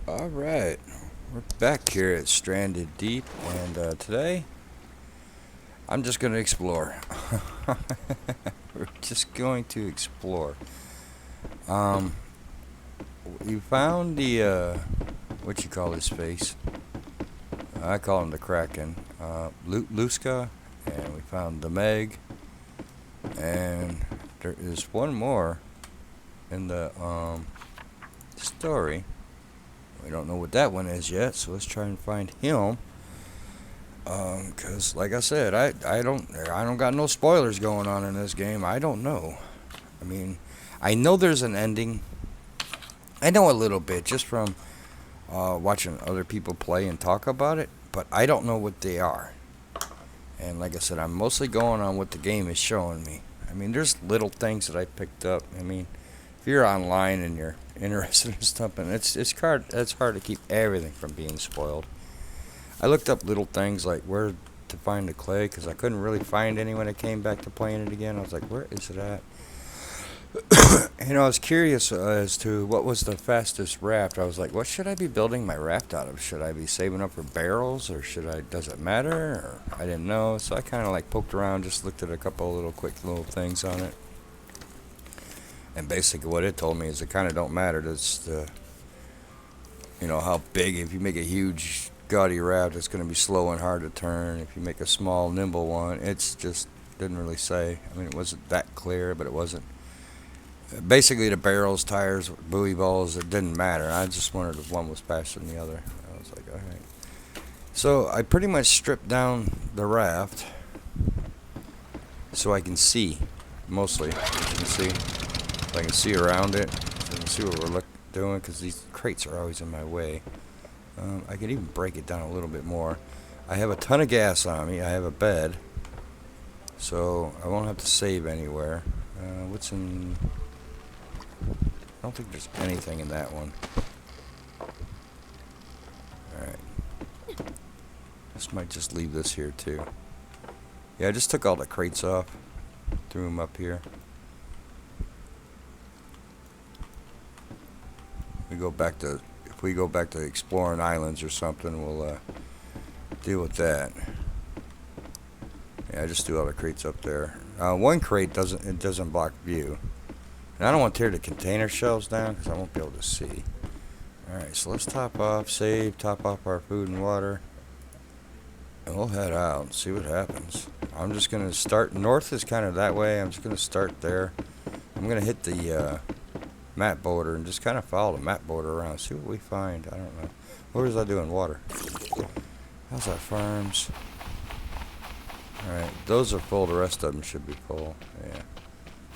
All right, we're back here at Stranded Deep, and today I'm just going to explore. We're just going to explore. Um, you found the what you call this face? I call him the Kraken, Luska, and we found the Meg, and there is one more in the story. We don't know what that one is yet, so let's try and find him. Cause like I said, I don't got no spoilers going on in this game. I don't know. I mean, I know there's an ending. I know a little bit just from watching other people play and talk about it, but I don't know what they are. And like I said, I'm mostly going on what the game is showing me. I mean, there's little things that I picked up. I mean, if you're online and you're interested in something, it's hard to keep everything from being spoiled. I looked up little things like where to find the clay because I couldn't really find any when I came back to playing it again. I was like, where is it at? And I was curious as to what was the fastest raft. I was like, what should I be building my raft out of? Should I be saving up for barrels or should I, does it matter? Or I didn't know. So I kind of like poked around, just looked at a couple of little quick little things on it. And basically what it told me is it kind of don't matter. It's the, how big, if you make a huge gaudy raft, it's going to be slow and hard to turn. If you make a small, nimble one, it's just didn't really say. I mean, it wasn't that clear, but it wasn't. Basically, the barrels, tires, buoy balls, it didn't matter. I just wondered if one was faster than the other. I was like, all right. So I pretty much stripped down the raft so I can see, mostly. As you can see, so I can see around it. So I can see what we're doing because these crates are always in my way. I could even break it down a little bit more. I have a ton of gas on me. I have a bed, so I won't have to save anywhere. What's in? I don't think there's anything in that one. All right. This might just leave this here too. Yeah, I just took all the crates off, threw them up here. We go back to if we go back to exploring islands or something, we'll deal with that. Yeah, I just threw all the crates up there. One crate doesn't block view, and I don't want to tear the container shelves down because I won't be able to see. All right, so let's top off, top off our food and water, and we'll head out and see what happens. I'm just gonna start north is kind of that way. I'm just gonna start there. I'm gonna hit the map border and just kind of follow the map border around, see what we find. I don't know. What was I doing? Water. How's our farms? Alright, those are full. The rest of them should be full. Yeah.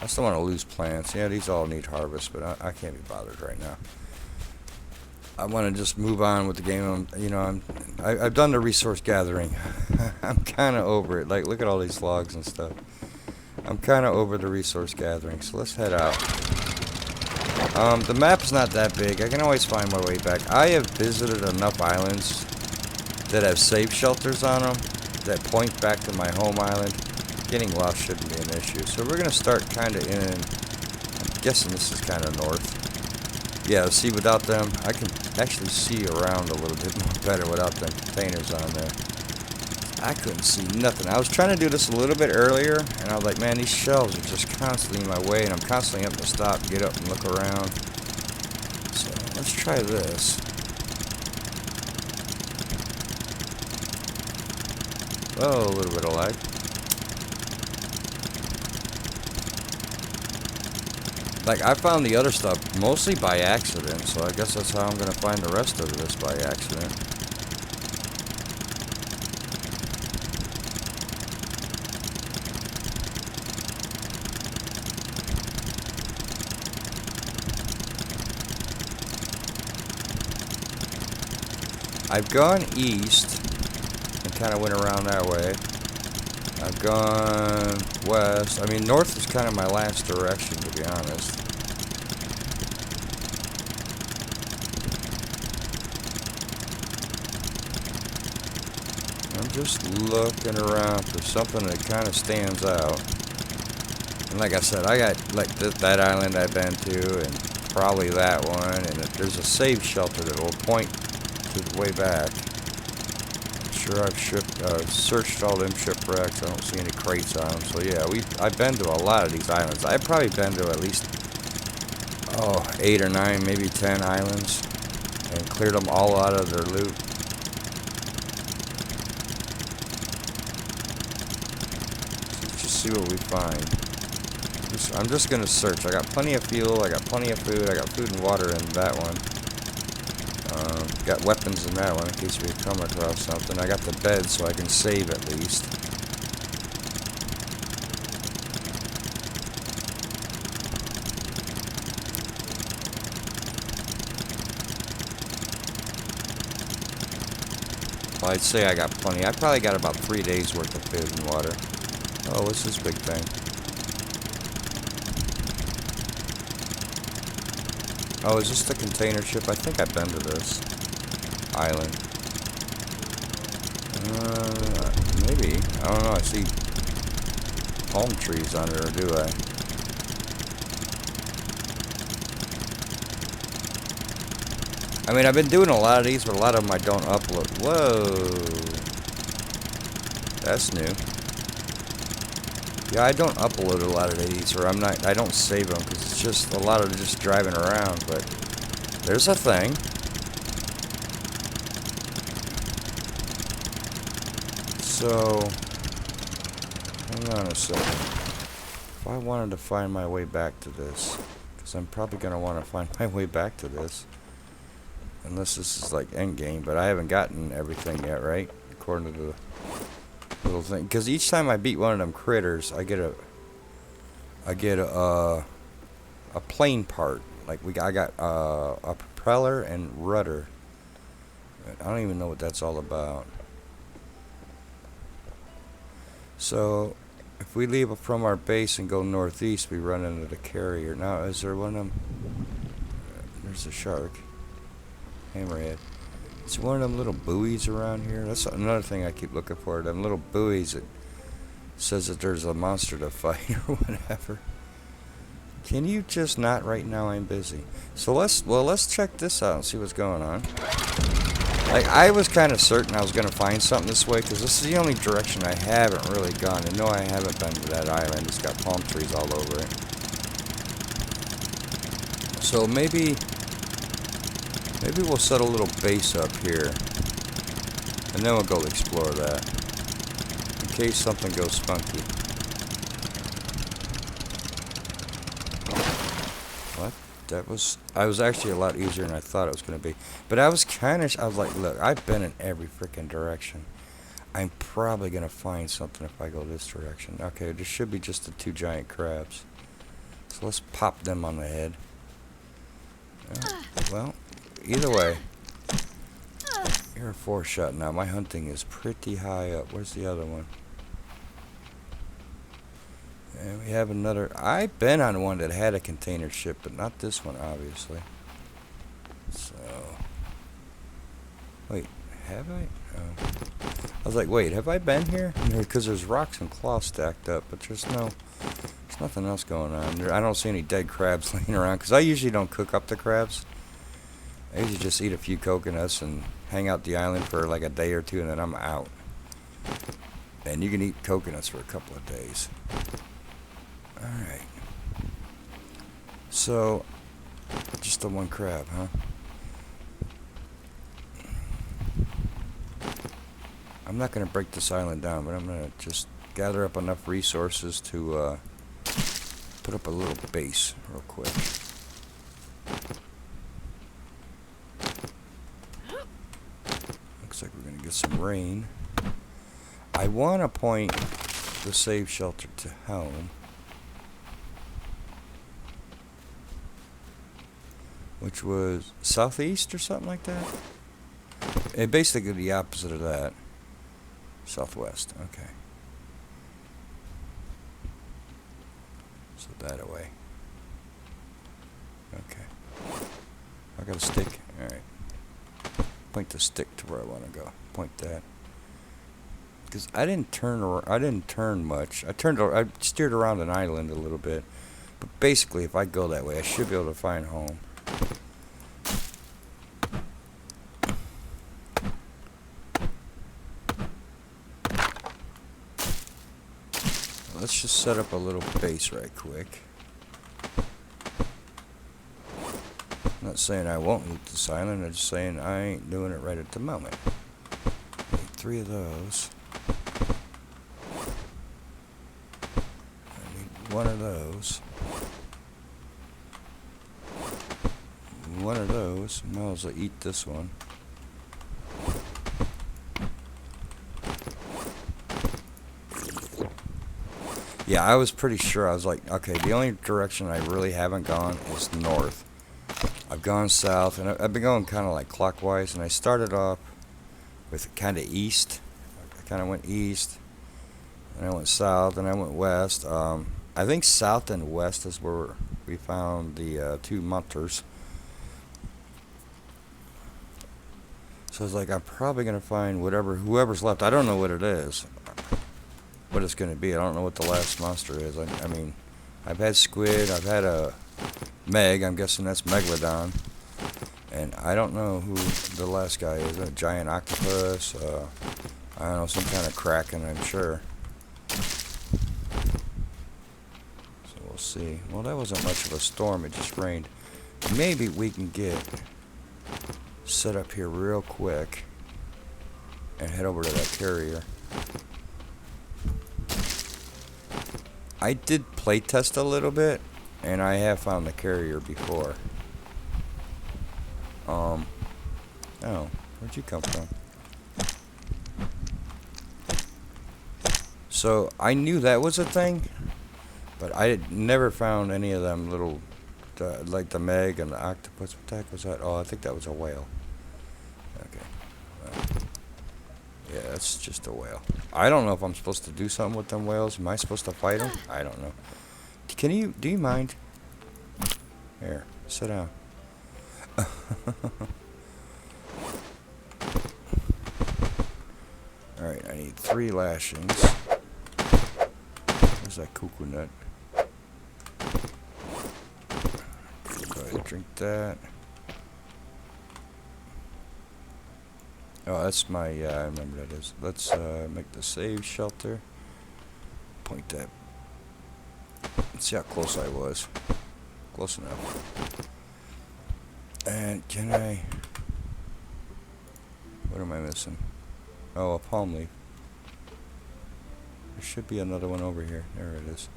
I still want to lose plants. Yeah, these all need harvest, but I can't be bothered right now. I want to just move on with the game. I've done the resource gathering. I'm kind of over it. Like, look at all these logs and stuff. I'm kind of over the resource gathering, so let's head out. The map's not that big. I can always find my way back. I have visited enough islands that have safe shelters on them that point back to my home island. Getting lost shouldn't be an issue. So we're going to start kind of in, I'm guessing this is kind of north. Yeah, see, without them, I can actually see around a little bit more better without them containers on there. I couldn't see nothing. I was trying to do this a little bit earlier, and I was like, man, these shelves are just constantly in my way, and I'm constantly having to stop, get up, and look around. So let's try this. Oh, a little bit of lag. Like, I found the other stuff mostly by accident, so I guess that's how I'm going to find the rest of this, by accident. I've gone east and kind of went around that way. I've gone west. I mean, north is kind of my last direction, to be honest. I'm just looking around for something that kind of stands out. And like I said, I got like that island I've been to, and probably that one. And if there's a save shelter that will point to the way back. I'm sure I've searched all them shipwrecks. I don't see any crates on them. So yeah, I've been to a lot of these islands. I've probably been to at least 8 or 9, maybe 10 islands, and cleared them all out of their loot. Let's just see what we find. I'm just gonna search. I got plenty of fuel. I got plenty of food. I got food and water in that one. Got weapons in that one in case we come across something. I got the bed so I can save at least. Well, I'd say I got plenty. I probably got about 3 days worth of food and water. Oh, what's this big thing? Oh, is this the container ship? I think I've been to this island. Maybe. I don't know. I see palm trees on it, or do I? I mean, I've been doing a lot of these, but a lot of them I don't upload. Whoa. That's new. Yeah, I don't upload a lot of these, or I don't save them, because it's just a lot of just driving around, but there's a thing. So, hang on a second. If I wanted to find my way back to this, because I'm probably going to want to find my way back to this, unless this is like endgame, but I haven't gotten everything yet, right? According to the little thing, because each time I beat one of them critters, I get a plane part. Like I got a propeller and rudder. I don't even know what that's all about. So if we leave from our base and go northeast, we run into the carrier. Now, is there one of them? There's a shark. Hammerhead. Is one of them little buoys around here? That's another thing I keep looking for. Them little buoys that says that there's a monster to fight or whatever. Can you just not right now? I'm busy. So let's check this out and see what's going on. Like, I was kind of certain I was going to find something this way, because this is the only direction I haven't really gone. And no, I haven't been to that island. It's got palm trees all over it. So maybe we'll set a little base up here, and then we'll go explore that, in case something goes spunky. What? I was actually a lot easier than I thought it was going to be. But I was like, look, I've been in every freaking direction. I'm probably going to find something if I go this direction. Okay, there should be just the 2 giant crabs. So let's pop them on the head. Well, either way, you're a 4-shot now. My hunting is pretty high up. Where's the other one? And we have another. I've been on one that had a container ship, but not this one, obviously. So, wait, have I? Oh. I was like, wait, have I been here? Because there's rocks and claws stacked up, but there's nothing else going on. I don't see any dead crabs laying around, because I usually don't cook up the crabs. I usually just eat a few coconuts and hang out the island for like a day or two, and then I'm out. And you can eat coconuts for a couple of days. Alright. So, just the 1 crab, huh? I'm not going to break this island down, but I'm going to just gather up enough resources to put up a little base real quick. Looks like we're going to get some rain. I want to point the save shelter to home, which was southeast or something like that. Basically the opposite of that. Southwest, okay. So that away. Okay. I got a stick. Alright. Point the stick to where I want to go. Point that. Because I didn't turn much. I steered around an island a little bit. But basically, if I go that way, I should be able to find home. Let's just set up a little base right quick. I'm not saying I won't loot this island, I'm just saying I ain't doing it right at the moment. Need 3 of those. I need 1 of those. 1 of those. Might as well eat this one. Yeah, I was pretty sure. I was like, okay, the only direction I really haven't gone is north. I've gone south, and I've been going kind of like clockwise, and I started off with kind of east. I kind of went east, and I went south, and I went west. I think south and west is where we found the 2 munters. So I was like, I'm probably going to find whoever's left. I don't know what it is, what it's going to be. I don't know what the last monster is. I mean, I've had squid, I've had a Meg, I'm guessing that's Megalodon. And I don't know who the last guy is. A giant octopus, I don't know, some kind of kraken, I'm sure. So we'll see. Well, that wasn't much of a storm, it just rained. Maybe we can get set up here real quick and head over to that carrier. I did playtest a little bit, and I have found the carrier before. Oh, where'd you come from? So, I knew that was a thing, but I had never found any of them little, like the Meg and the octopus. What the heck was that? Oh, I think that was a whale. Okay. Well, yeah, that's just a whale. I don't know if I'm supposed to do something with them whales. Am I supposed to fight them? I don't know. Do you mind? Here, sit down. Alright, I need 3 lashings. Where's that coconut? Go ahead and drink that. Oh, that's my, I remember that is. Let's make the save shelter. Point that. Let's see how close I was. Close enough. And can I... What am I missing? Oh, a palm leaf. There should be another one over here. There it is.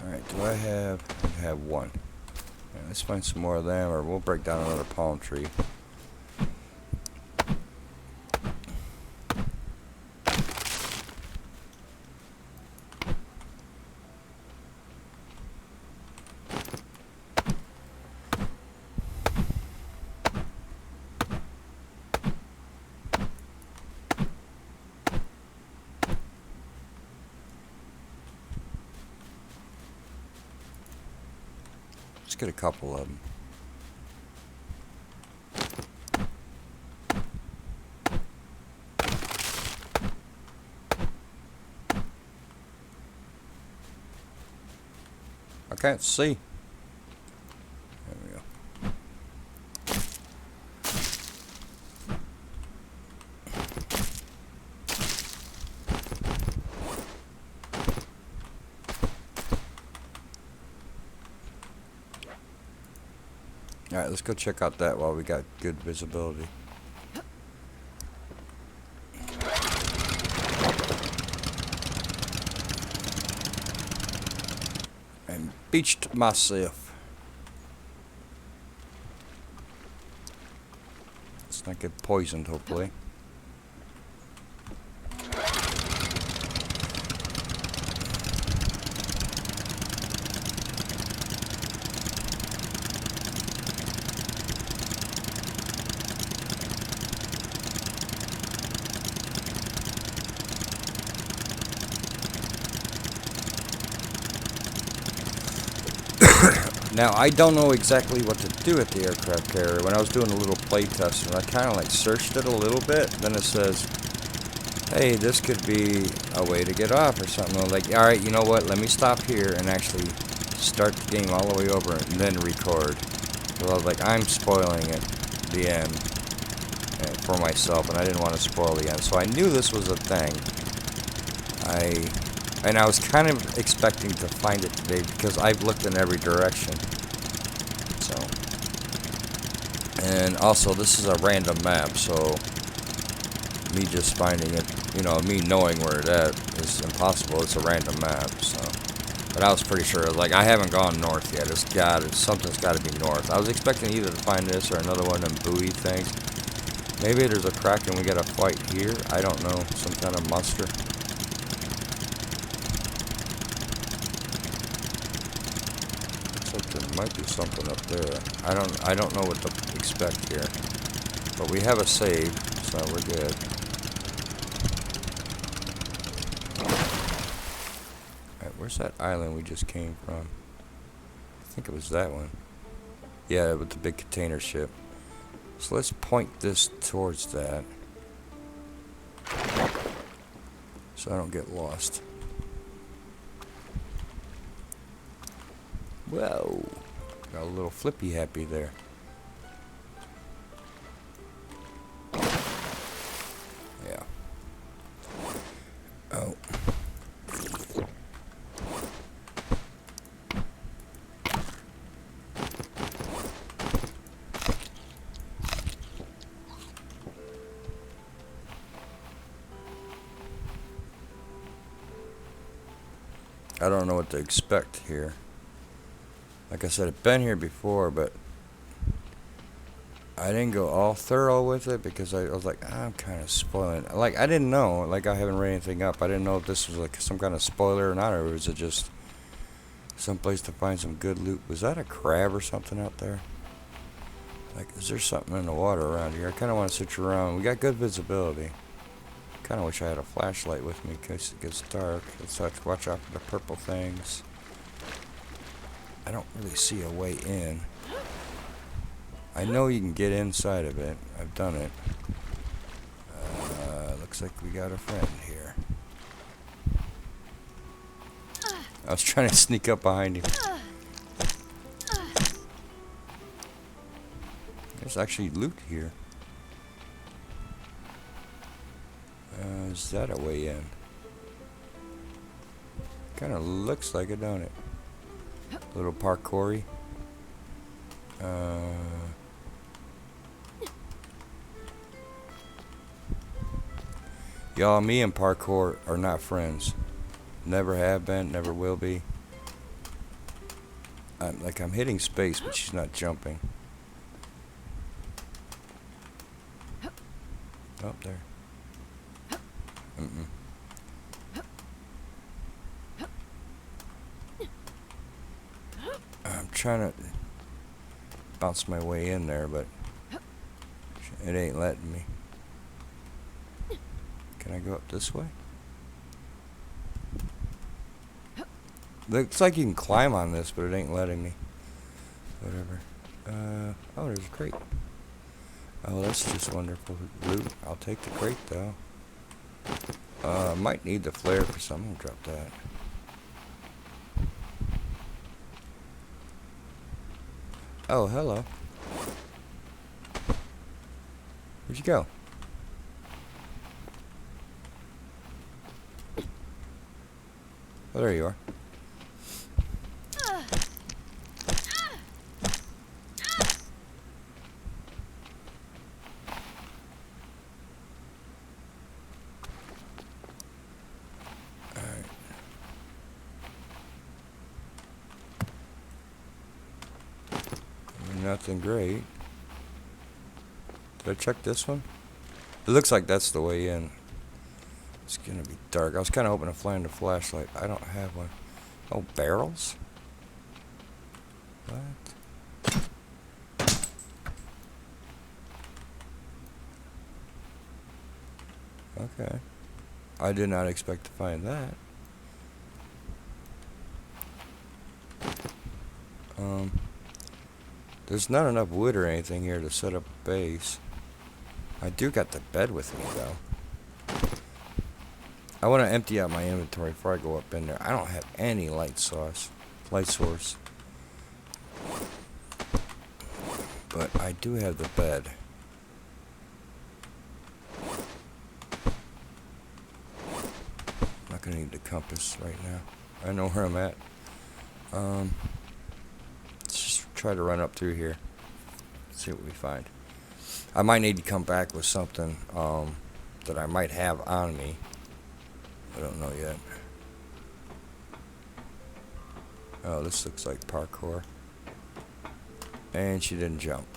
Alright, do I have... I have 1. Right, let's find some more of them, or we'll break down another palm tree. Let's get a couple of them. I can't see. There we go. Alright, let's go check out that while we got good visibility. And beached myself. Let's not get poisoned, hopefully. Now, I don't know exactly what to do with the aircraft carrier. When I was doing a little play test, and I kind of like searched it a little bit, then it says hey, this could be a way to get off or something. I'm like, alright, you know what? Let me stop here and actually start the game all the way over and then record. So I was like, I'm spoiling it, the end, for myself, and I didn't want to spoil the end. So I knew this was a thing. And I was kind of expecting to find it today because I've looked in every direction. So, and also this is a random map, so me just finding it, you know, me knowing where it's at is impossible. It's a random map, so. But I was pretty sure, like, I haven't gone north yet. Something's got to be north. I was expecting either to find this or another one of them buoy things. Maybe there's a crack and we got a fight here. I don't know, some kind of monster. Looks like there might be something up there. I don't know what to expect here. But we have a save, so we're good. Alright, where's that island we just came from? I think it was that one. Yeah, with the big container ship. So let's point this towards that. So I don't get lost. Whoa. Got a little flippy happy there. Yeah. Oh. I don't know what to expect here. Like I said, I've been here before, but I didn't go all thorough with it because I was like, I'm kind of spoiling. Like, I didn't know. Like, I haven't read anything up. I didn't know if this was like some kind of spoiler or not, or was it just someplace to find some good loot. Was that a crab or something out there? Like, is there something in the water around here? I kind of want to search around. We got good visibility. Kind of wish I had a flashlight with me in case it gets dark. Let's have to watch out for the purple things. I don't really see a way in. I know you can get inside of it. I've done it. Looks like we got a friend here. I was trying to sneak up behind him. There's actually loot here. Is that a way in? Kind of looks like it, don't it? Little parkour-y. Y'all, me and parkour are not friends. Never have been, never will be. I'm hitting space, but she's not jumping. Oh, there. I'm trying to bounce my way in there, but it ain't letting me. Can I go up this way? Looks like you can climb on this, but it ain't letting me. Whatever. Oh, there's a crate. Oh, that's just wonderful loot. I'll take the crate, though. Might need the flare for something. I'll drop that. Oh, hello. Where'd you go? Oh, there you are. Alright. Nothing great. Did I check this one? It looks like that's the way in. It's gonna be dark. I was kind of hoping to find a flashlight. I don't have one. Oh, barrels? What? Okay. I did not expect to find that. There's not enough wood or anything here to set up a base. I do got the bed with me, though. I want to empty out my inventory before I go up in there. I don't have any light source. But I do have the bed. I'm not gonna need the compass right now. I know where I'm at. Let's just try to run up through here. See what we find. I might need to come back with something that I might have on me. I don't know yet. Oh, this looks like parkour. And she didn't jump.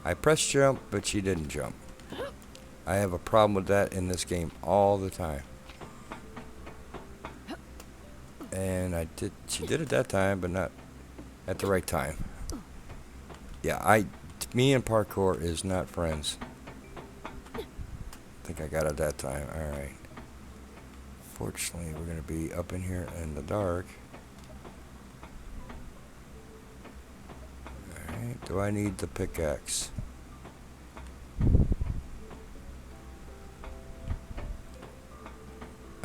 I pressed jump, but she didn't jump. I have a problem with that in this game all the time. And she did it that time, but not at the right time. Yeah, me and parkour is not friends. I think I got it that time. Alright. Fortunately, we're going to be up in here in the dark. Alright, do I need the pickaxe?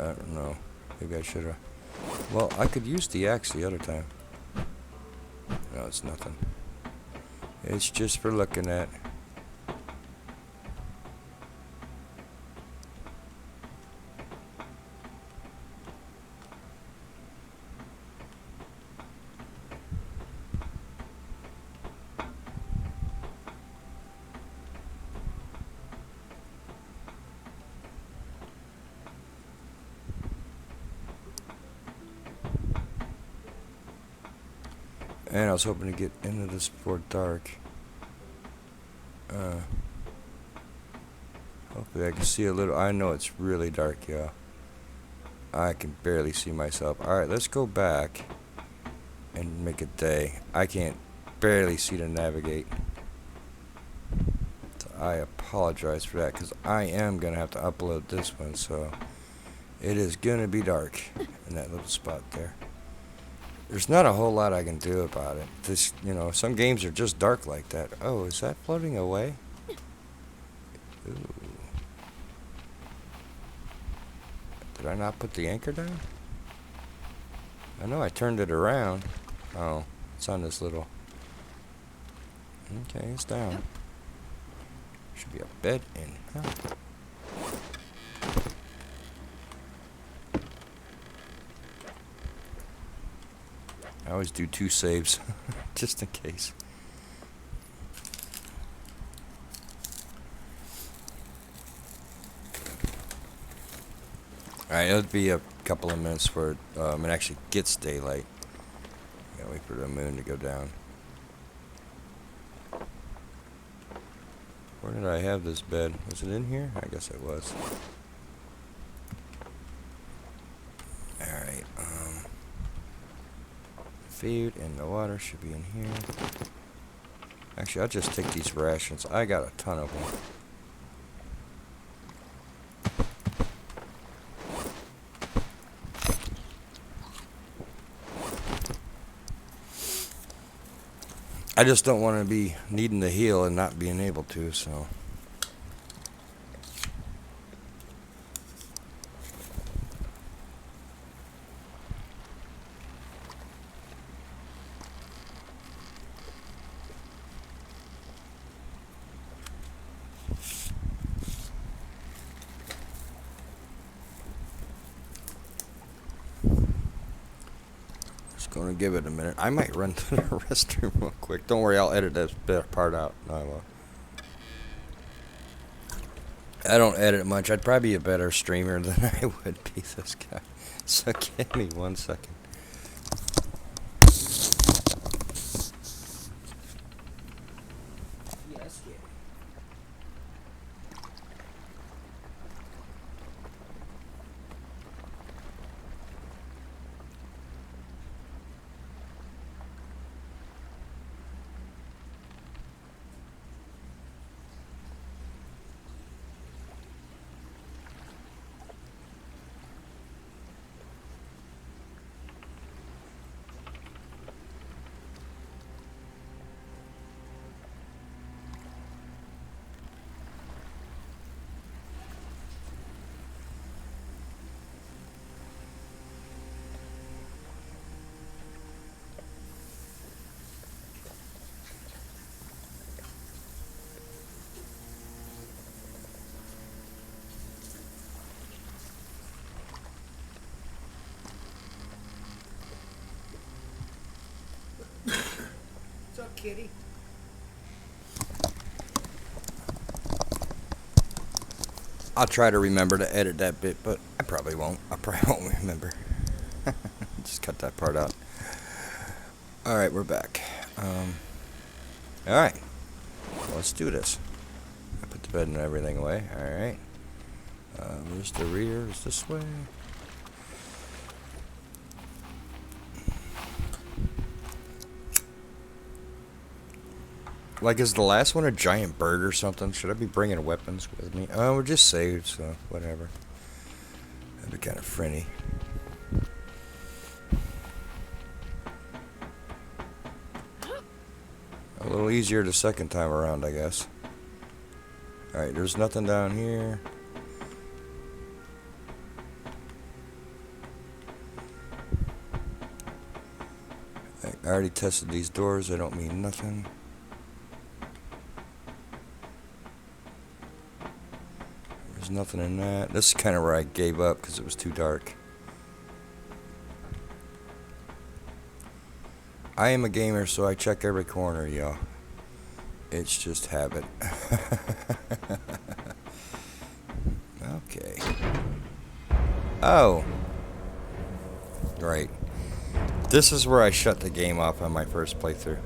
I don't know. Maybe I should have. Well, I could use the axe the other time. No, it's nothing. It's just for looking at. And I was hoping to get into this before dark. Hopefully I can see a little. I know it's really dark, yeah. I can barely see myself. Alright, let's go back and make it day. I can't barely see to navigate. So I apologize for that, because I am going to have to upload this one, so it is going to be dark in that little spot there. There's not a whole lot I can do about it. This, some games are just dark like that. Oh, is that floating away? Ooh. Did I not put the anchor down? I know I turned it around. Oh, it's on this little. Okay, it's down. Should be a bed in. Huh. I always do 2 saves, just in case. Alright, it'll be a couple of minutes for it actually gets daylight. Gotta wait for the moon to go down. Where did I have this bed? Was it in here? I guess it was. Alright, food and the water should be in here. Actually, I'll just take these rations. I got a ton of them. I just don't want to be needing to heal and not being able to, so. Gonna give it a minute. I might run to the restroom real quick. Don't worry, I'll edit this part out. No, I won't. I don't edit much. I'd probably be a better streamer than I would be this guy. So give me 1 second. Yes, yeah. kitty. I'll try to remember to edit that bit, but I probably won't. I probably won't remember. Just cut that part out. Alright, we're back. Alright. Let's do this. I put the bed and everything away. Alright. Where's the rear? Is this way? Like, is the last one a giant bird or something? Should I be bringing weapons with me? Oh, we're just saved, so whatever. That'd be kind of frinny. A little easier the second time around, I guess. Alright, there's nothing down here. I already tested these doors, they don't mean nothing. There's nothing in that. This is kind of where I gave up because it was too dark. I am a gamer, so I check every corner, y'all. It's just habit. Okay. Oh. Right. This is where I shut the game off on my first playthrough.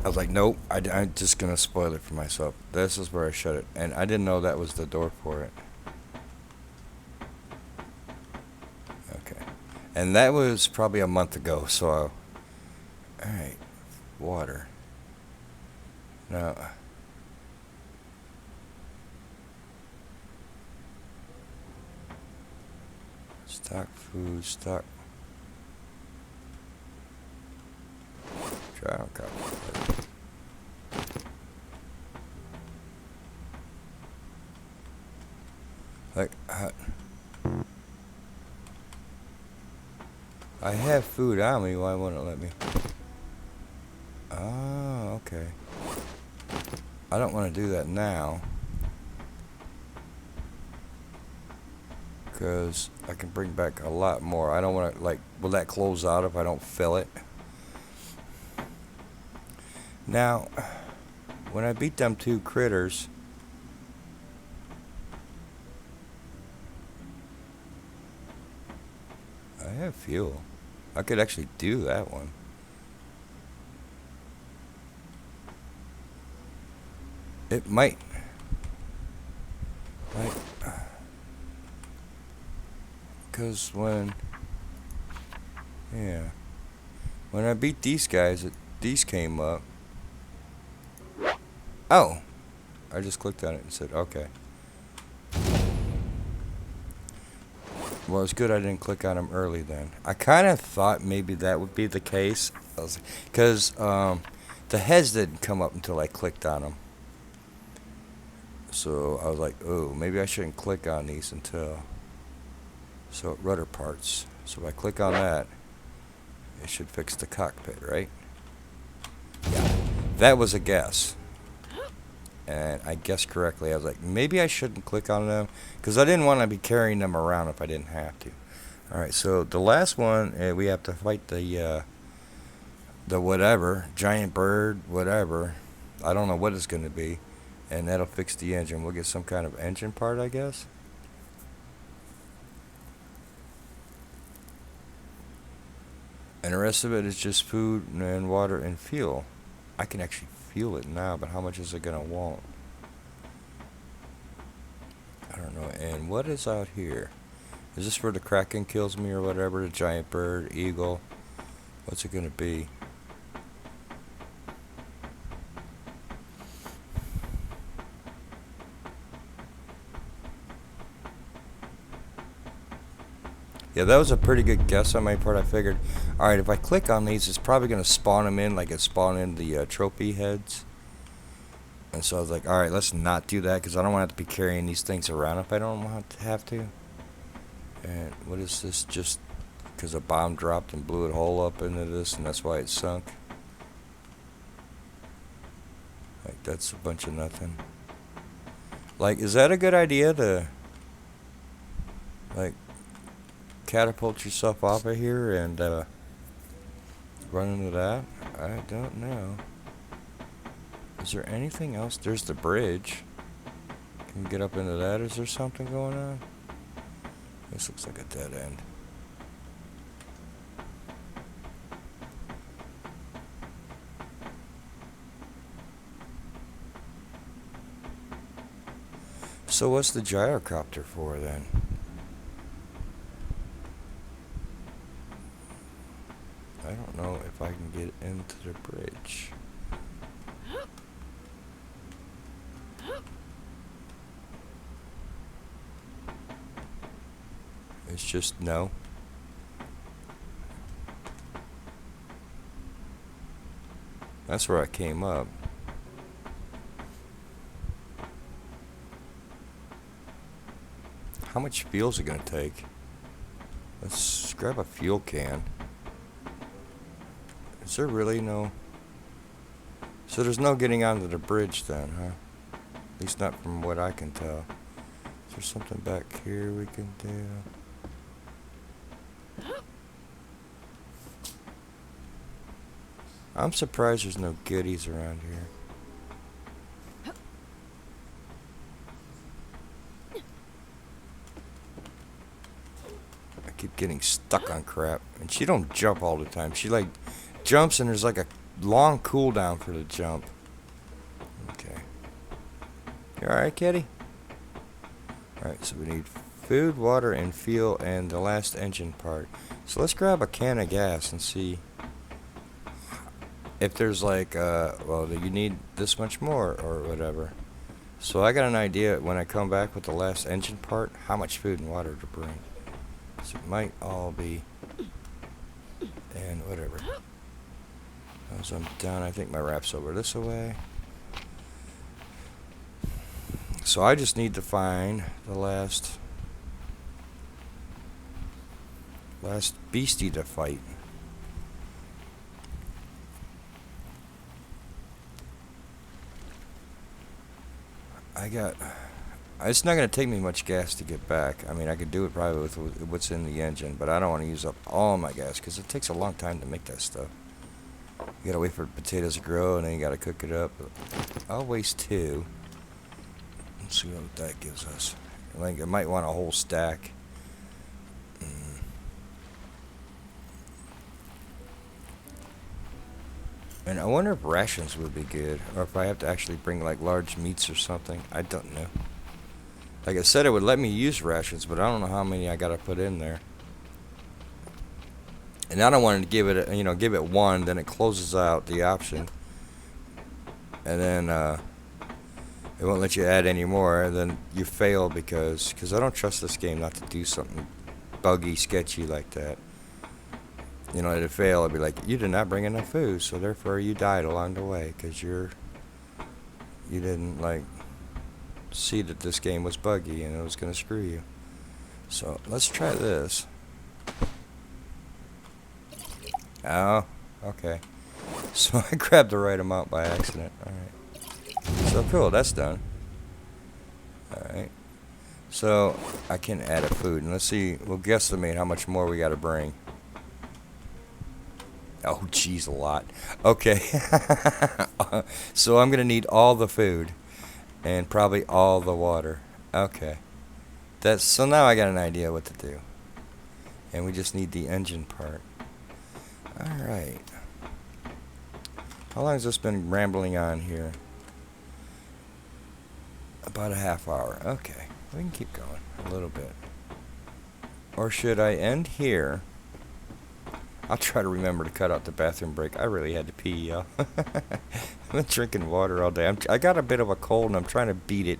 I was like, nope, I'm just going to spoil it for myself. This is where I shut it. And I didn't know that was the door for it. Okay. And that was probably a month ago, so... Alright. Water. Now... Stock food, stock... Trial copy. Like, I have food on me, why won't it let me? Oh, okay. I don't want to do that now. Because I can bring back a lot more. I don't want to, like, will that close out if I don't fill it? Now, when I beat them two critters... I have fuel. I could actually do that one. It might. Because when... Yeah. When I beat these guys, these came up. Oh! I just clicked on it and said, okay. Well, it's good I didn't click on them early then. I kind of thought maybe that would be the case. Because the heads didn't come up until I clicked on them. So I was like, oh, maybe I shouldn't click on these until... So rudder parts. So if I click on that, it should fix the cockpit, right? Yeah. That was a guess. And I guessed correctly. I was like, maybe I shouldn't click on them. Because I didn't want to be carrying them around if I didn't have to. Alright, so the last one, we have to fight the whatever. Giant bird, whatever. I don't know what it's going to be. And that'll fix the engine. We'll get some kind of engine part, I guess. And the rest of it is just food and water and fuel. I can actually fuel it now, but how much is it going to want? I don't know. And what is out here? Is this where the Kraken kills me or whatever? The giant bird, eagle? What's it going to be? Yeah, that was a pretty good guess on my part. I figured, alright, if I click on these, it's probably going to spawn them in like it spawned in the trophy heads. And so I was like, alright, let's not do that because I don't want to have to be carrying these things around if I don't want to have to. And what is this? Just because a bomb dropped and blew a hole up into this and that's why it sunk. Like, that's a bunch of nothing. Like, is that a good idea to, like, catapult yourself off of here and run into that? I don't know. Is there anything else? There's the bridge. Can we get up into that? Is there something going on? This looks like a dead end. So what's the gyrocopter for then? I don't know if I can get into the bridge. It's just no. That's where I came up. How much fuel is it gonna take? Let's grab a fuel can. Is there really no... So there's no getting onto the bridge then, huh? At least not from what I can tell. Is there something back here we can do? I'm surprised there's no goodies around here. I keep getting stuck on crap. And she don't jump all the time. She like jumps and there's like a long cooldown for the jump. Okay. You alright, kitty? Alright, so we need food, water, and fuel, and the last engine part. So let's grab a can of gas and see if there's like, well, you need this much more or whatever. So I got an idea when I come back with the last engine part, how much food and water to bring. So it might all be, and whatever. As I'm done, I think my wrap's over this way. So I just need to find the last beastie to fight. It's not going to take me much gas to get back. I mean, I could do it probably with what's in the engine, but I don't want to use up all my gas because it takes a long time to make that stuff. You got to wait for potatoes to grow, and then you got to cook it up. I'll waste 2. Let's see what that gives us. I think I might want a whole stack. And I wonder if rations would be good, or if I have to actually bring like large meats or something. I don't know. Like I said, it would let me use rations, but I don't know how many I gotta put in there. And I don't want to give it 1, then it closes out the option, and then it won't let you add any more, and then you fail because I don't trust this game not to do something buggy, sketchy like that. You know, it'd fail. It'd be like, you did not bring enough food, so therefore you died along the way because you didn't like see that this game was buggy and it was gonna screw you. So let's try this. Oh, okay. So I grabbed the right amount by accident. All right. So cool. That's done. All right. So I can add a food, and let's see. We'll guesstimate how much more we got to bring. Oh, geez, a lot. Okay. So I'm going to need all the food and probably all the water. Okay. So now I got an idea what to do. And we just need the engine part. All right. How long has this been rambling on here? About a half hour. Okay. We can keep going a little bit. Or should I end here? I'll try to remember to cut out the bathroom break. I really had to pee, y'all. I've been drinking water all day. I got a bit of a cold, and I'm trying to beat it.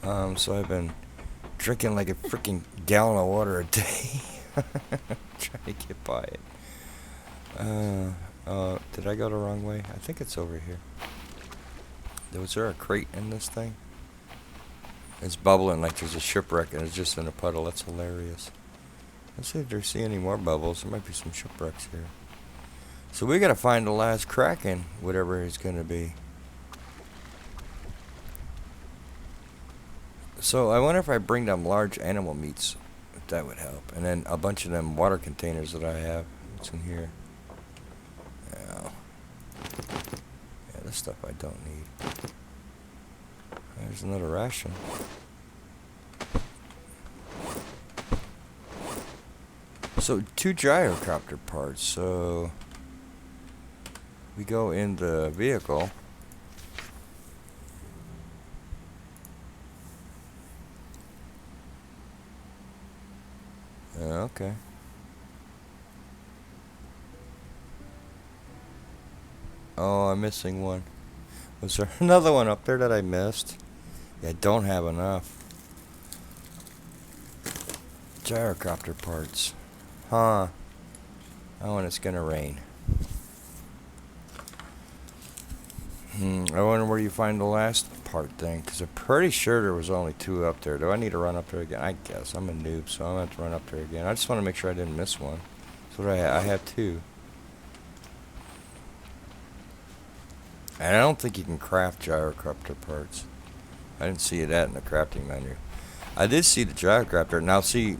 So I've been drinking like a freaking gallon of water a day. Trying to get by it. Did I go the wrong way? I think it's over here. Was there a crate in this thing? It's bubbling like there's a shipwreck, and it's just in a puddle. That's hilarious. Let's see if there's any more bubbles. There might be some shipwrecks here. So we gotta find the last Kraken, whatever it's gonna be. So I wonder if I bring them large animal meats, if that would help. And then a bunch of them water containers that I have. What's in here? stuff I don't need. There's another ration. So 2 gyrocopter parts. So we go in the vehicle. Okay. Oh, I'm missing one. Was there another one up there that I missed? Yeah, I don't have enough. Gyrocopter parts. Huh. Oh, and it's gonna rain. I wonder where you find the last part thing, because I'm pretty sure there was only 2 up there. Do I need to run up there again? I guess. I'm a noob, so I'm going to have to run up there again. I just want to make sure I didn't miss one. That's what I have 2. And I don't think you can craft gyrocopter parts. I didn't see that in the crafting menu. I did see the gyrocopter. Now, see,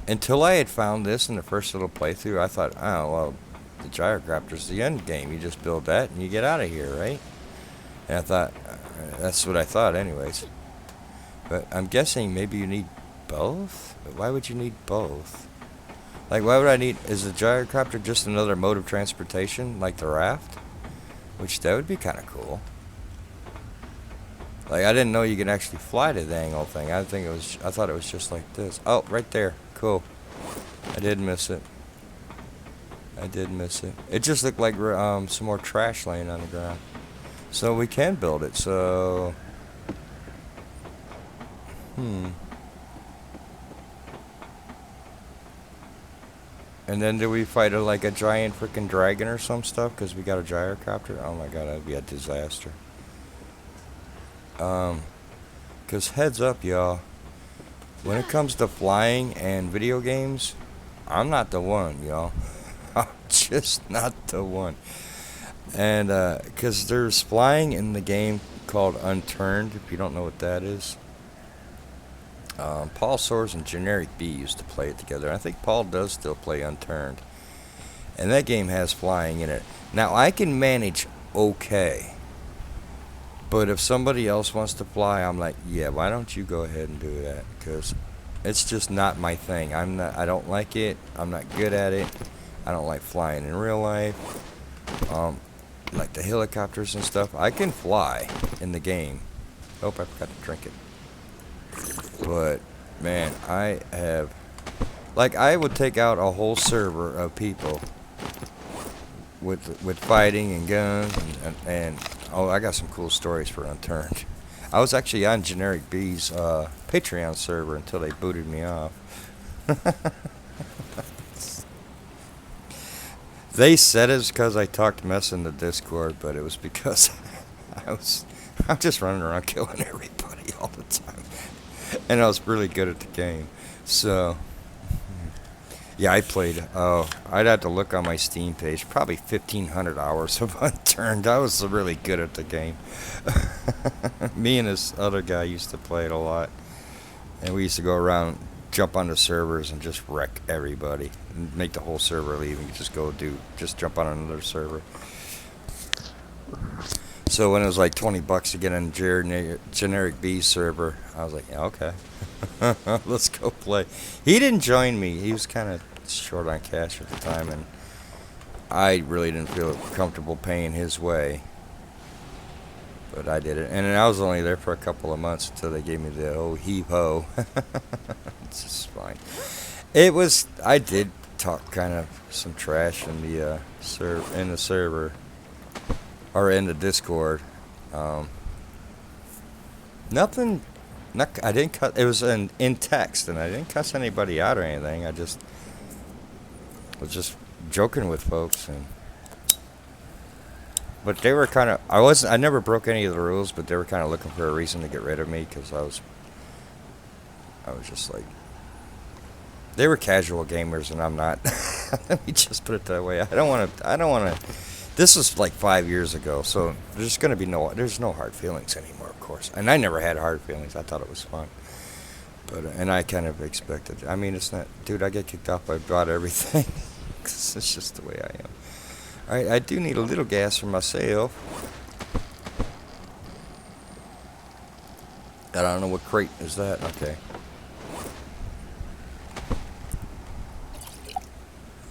until I had found this in the first little playthrough, I thought, oh, well, the gyrocopter's the end game. You just build that and you get out of here, right? And I thought, that's what I thought anyways. But I'm guessing maybe you need both? But why would you need both? Like, why would I need... Is the gyrocopter just another mode of transportation, like the raft? Which, that would be kind of cool. Like, I didn't know you could actually fly the dang old thing. I thought it was just like this. Oh, right there. Cool. I did miss it. It just looked like some more trash laying on the ground. So we can build it, so... And then do we fight like a giant freaking dragon or some stuff? Because we got a gyrocopter? Oh my god, that'd be a disaster. Because heads up, y'all. When it comes to flying and video games, I'm not the one, y'all. I'm just not the one. And, because there's flying in the game called Unturned, if you don't know what that is. Paul Soares and Generic B used to play it together. I think Paul does still play Unturned. And that game has flying in it. Now, I can manage okay. But if somebody else wants to fly, I'm like, yeah, why don't you go ahead and do that? Because it's just not my thing. I don't like it. I'm not good at it. I don't like flying in real life. Like the helicopters and stuff. I can fly in the game. Oh, I forgot to drink it. But, man, I have... Like, I would take out a whole server of people with fighting and guns and oh, I got some cool stories for Unturned. I was actually on Generic B's Patreon server until they booted me off. They said it's because I talked mess in the Discord, but it was because I'm just running around killing everybody all the time. And I was really good at the game. So, yeah, I played, I'd have to look on my Steam page, probably 1,500 hours of Unturned. I was really good at the game. Me and this other guy used to play it a lot. And we used to go around, jump on the servers and just wreck everybody. And make the whole server leave and just jump on another server. So when it was like $20 to get on Generic B server, I was like, yeah, okay, let's go play. He didn't join me. He was kind of short on cash at the time, and I really didn't feel comfortable paying his way. But I did it, and I was only there for a couple of months until they gave me the old heave-ho. It's just fine. I did talk kind of some trash in the server. Or in the Discord. Nothing. I didn't cut. It was in text, and I didn't cuss anybody out or anything. I was just joking with folks, but they were kind of. I never broke any of the rules, but they were kind of looking for a reason to get rid of me because I was just like. They were casual gamers, and I'm not. Let me just put it that way. I don't want to. This was like 5 years ago, so there's no hard feelings anymore, of course. And I never had hard feelings. I thought it was fun. And I kind of expected. I mean, it's not, dude, I get kicked off. I bought everything. It's just the way I am. All right, I do need a little gas for myself. I don't know what crate is that. Okay.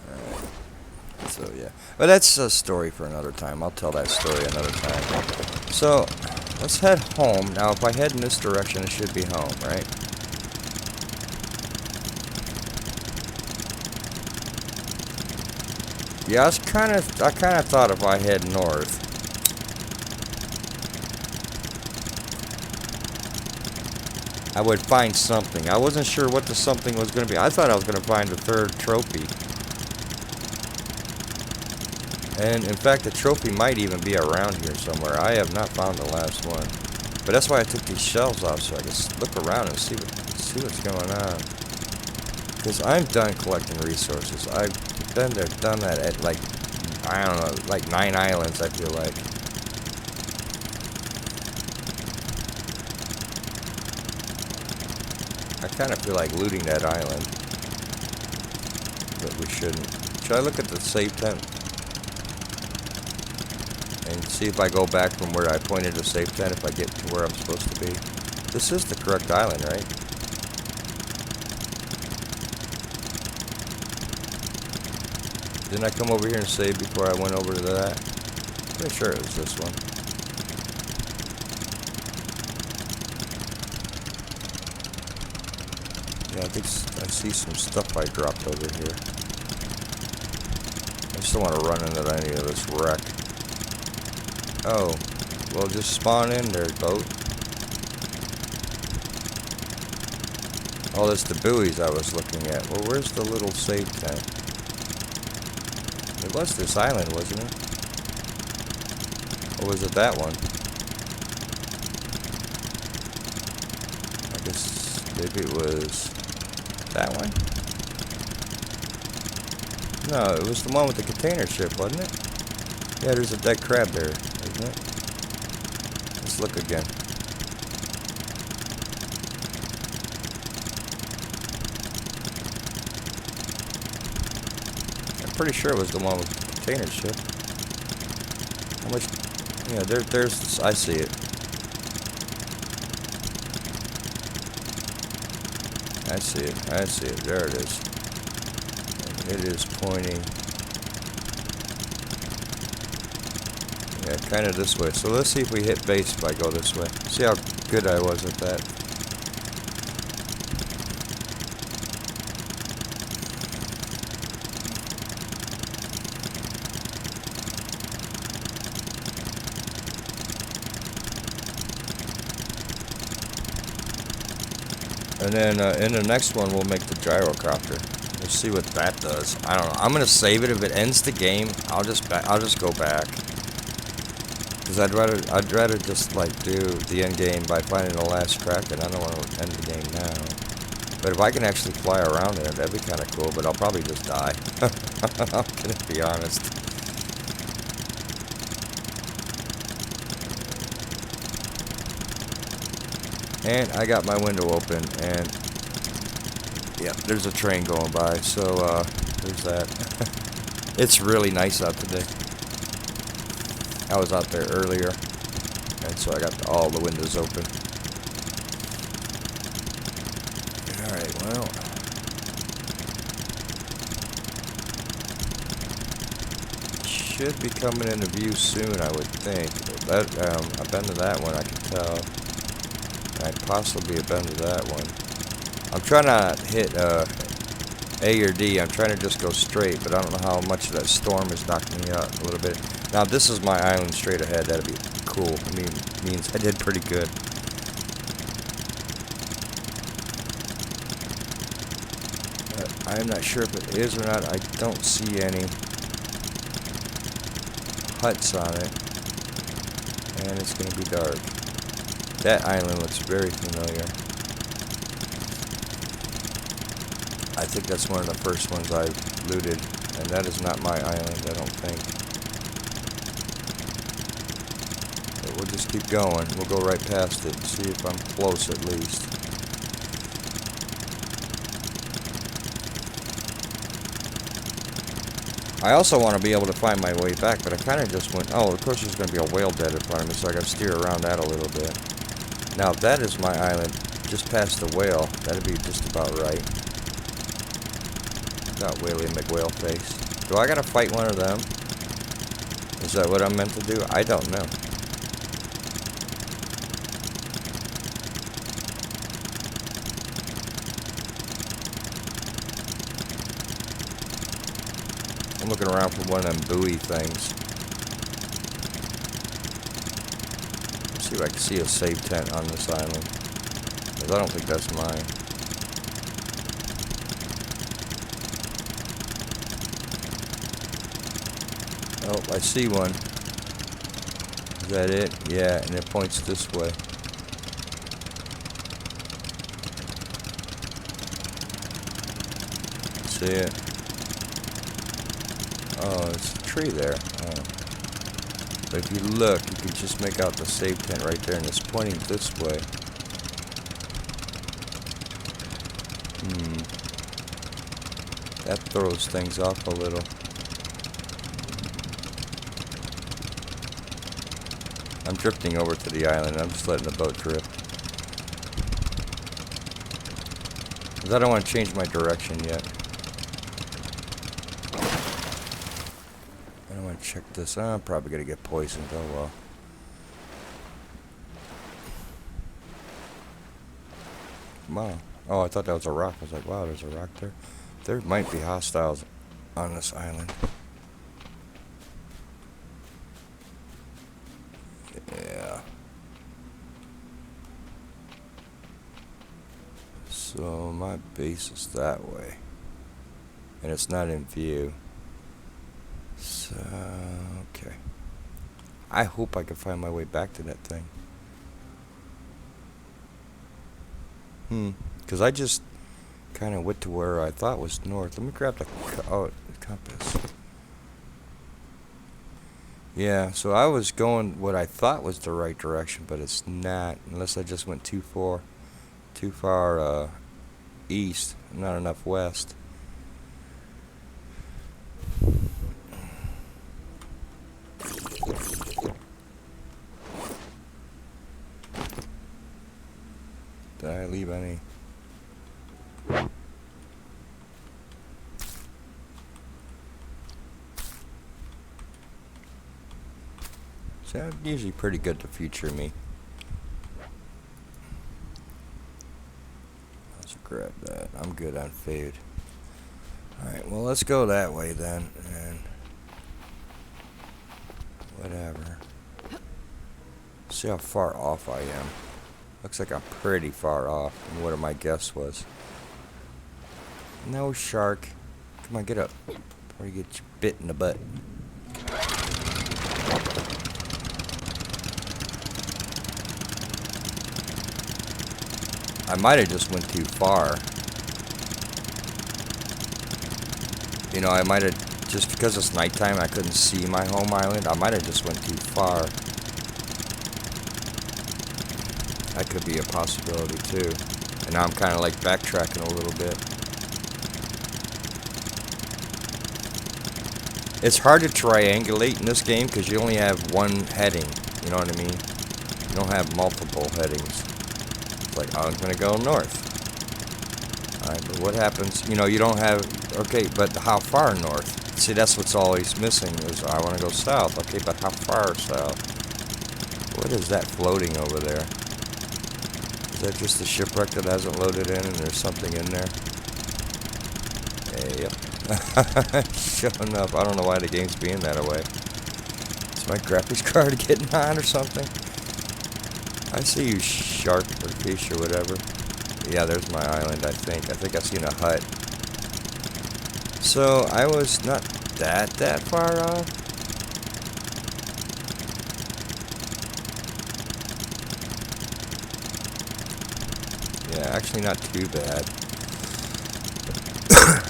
Alright. So, yeah. But that's a story for another time. I'll tell that story another time. So, let's head home. Now, if I head in this direction, it should be home, right? Yeah, I kind of thought if I head north, I would find something. I wasn't sure what the something was going to be. I thought I was going to find the third trophy. And in fact, the trophy might even be around here somewhere. I have not found the last one. But that's why I took these shells off, so I can look around and see what's going on. Because I'm done collecting resources. I've been there, done that at like, I don't know, like 9 islands, I feel like. I kind of feel like looting that island. But we shouldn't. Should I look at the save tent? And see if I go back from where I pointed the save tent, if I get to where I'm supposed to be. This is the correct island, right? Didn't I come over here and save before I went over to that? Pretty sure it was this one. Yeah, I think I see some stuff I dropped over here. I just don't want to run into any of this wreck. Oh, well, just spawn in there, boat. Oh, that's the buoys I was looking at. Well, where's the little save tent? It was this island, wasn't it? Or was it that one? I guess maybe it was that one? No, it was the one with the container ship, wasn't it? Yeah, there's a dead crab there, isn't it? Let's look again. I'm pretty sure it was the one with the container ship. How much? Yeah, there's. I see it. I see it. I see it. There it is. And it is pointing. Yeah, kind of this way. So let's see if we hit base if I go this way. See how good I was at that. And then in the next one, we'll make the gyrocopter. We'll see what that does. I don't know. I'm gonna save it. If it ends the game, I'll just go back. Because I'd rather just like do the end game by finding the last Kraken. I don't want to end the game now. But if I can actually fly around in it, that'd be kind of cool. But I'll probably just die. I'm gonna be honest. And I got my window open, and yeah, there's a train going by, so there's that. It's really nice out today. I was out there earlier, and so I got all the windows open. Alright, well. Should be coming into view soon, I would think. I've been to that one, I can tell. I possibly have been to that one. I'm trying to hit A or D. I'm trying to just go straight, but I don't know how much of that storm is knocking me out a little bit. Now, if this is my island straight ahead, that'd be cool. I mean, means I did pretty good. I'm not sure if it is or not. I don't see any huts on it. And it's going to be dark. That island looks very familiar. I think that's one of the first ones I've looted, and that is not my island, I don't think. But we'll just keep going. We'll go right past it and see if I'm close at least. I also want to be able to find my way back, but I kind of just went, oh, of course there's going to be a whale dead in front of me, so I got to steer around that a little bit. Now, if that is my island, just past the whale, that'd be just about right. Got Whaley McWhale face. Do I gotta fight one of them? Is that what I'm meant to do? I don't know. I'm looking around for one of them buoy things. Let's see if I can see a save tent on this island. Because I don't think that's mine. Oh, I see one. Is that it? Yeah, and it points this way. See it? Oh, it's a tree there. Oh. But if you look, you can just make out the save tent right there, and it's pointing this way. That throws things off a little. I'm drifting over to the island. I'm just letting the boat drift. Because I don't want to change my direction yet. I don't want to check this. I'm probably going to get poisoned. Oh well. Wow. Oh, I thought that was a rock. I was like, wow, there's a rock there. There might be hostiles on this island. Yeah. So my base is that way. And it's not in view. So, okay. I hope I can find my way back to that thing. Because I just kind of went to where I thought was north. Let me grab the compass. Yeah, so I was going what I thought was the right direction, but it's not, unless I just went too far east, not enough west. Did I leave any? So that's usually pretty good to feature me. Let's grab that. I'm good on food. Alright, well let's go that way then, and whatever. See how far off I am. Looks like I'm pretty far off from what my guess was. No shark. Come on, get up before you get bit in the butt. I might have just went too far. You know, I might have, just because it's nighttime, I couldn't see my home island. I might have just went too far. That could be a possibility too. And now I'm kind of like backtracking a little bit. It's hard to triangulate in this game because you only have one heading. You know what I mean? You don't have multiple headings. It's like, I'm going to go north. Alright, but what happens? You know, you don't have... Okay, but how far north? See, that's what's always missing is I want to go south. Okay, but how far south? What is that floating over there? Is that just a shipwreck that hasn't loaded in and there's something in there? Hey, yep. Showing up. I don't know why the game's being that way. Is my graphics card getting on or something? I see you, shark or fish or whatever. Yeah, there's my island, I think. I think I've seen a hut. So, I was not that far off. Yeah, actually not too bad.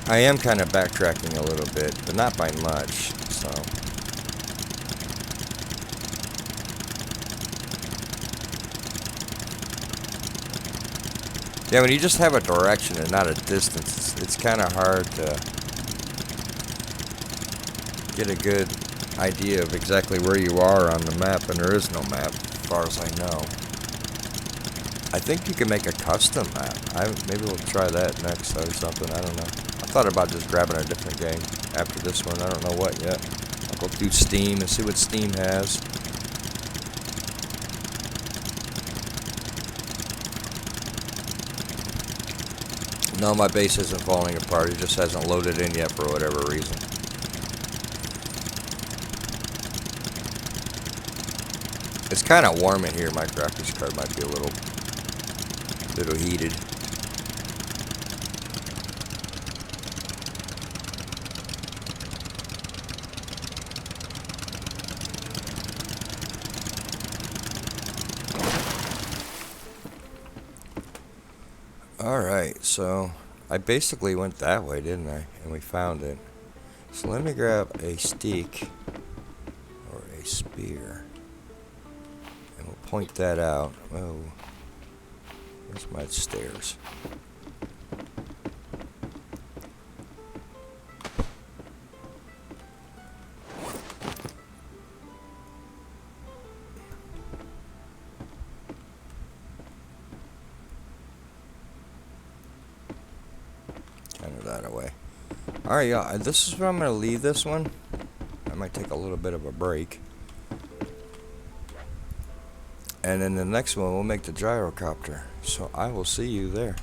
I am kind of backtracking a little bit, but not by much, so. Yeah, when you just have a direction and not a distance, it's kind of hard to get a good idea of exactly where you are on the map, and there is no map, as far as I know. I think you can make a custom map. Maybe we'll try that next or something. I don't know. I thought about just grabbing a different game after this one. I don't know what yet. I'll go through Steam and see what Steam has. No, my base isn't falling apart. It just hasn't loaded in yet for whatever reason. It's kind of warm in here. My graphics card might be a little heated. Alright, so I basically went that way, didn't I? And we found it. So let me grab a stick or a spear. And we'll point that out. Oh, where's my stairs? Kind of that away. Alright, yeah, this is where I'm going to leave this one. I might take a little bit of a break. And then the next one, we'll make the gyrocopter. So I will see you there.